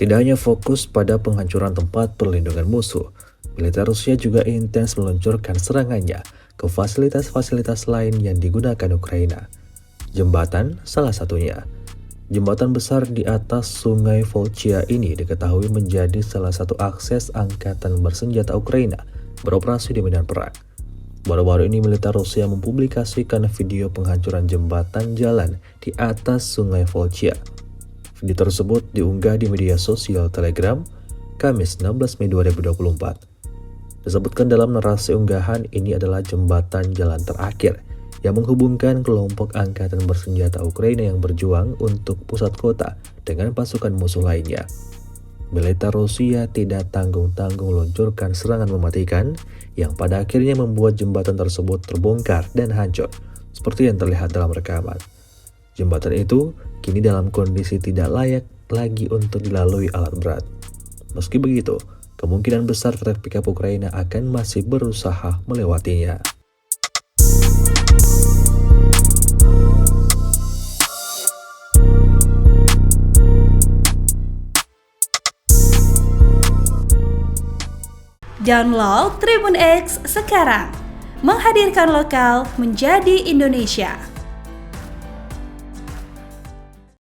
Tidak hanya fokus pada penghancuran tempat perlindungan musuh, militer Rusia juga intens meluncurkan serangannya ke fasilitas-fasilitas lain yang digunakan Ukraina. Jembatan salah satunya. Jembatan besar di atas sungai Volchia ini diketahui menjadi salah satu akses angkatan bersenjata Ukraina beroperasi di medan perang. Baru-baru ini militer Rusia mempublikasikan video penghancuran jembatan jalan di atas sungai Volchia. Video tersebut diunggah di media sosial Telegram Kamis 16 Mei 2024. Disebutkan dalam narasi unggahan, ini adalah jembatan jalan terakhir yang menghubungkan kelompok angkatan bersenjata Ukraina yang berjuang untuk pusat kota dengan pasukan musuh lainnya. Militer Rusia tidak tanggung-tanggung meluncurkan serangan mematikan yang pada akhirnya membuat jembatan tersebut terbongkar dan hancur, seperti yang terlihat dalam rekaman. Jembatan itu kini dalam kondisi tidak layak lagi untuk dilalui alat berat. Meski begitu, kemungkinan besar tank pickup Ukraina akan masih berusaha melewatinya. Download Tribun X sekarang, menghadirkan lokal menjadi Indonesia.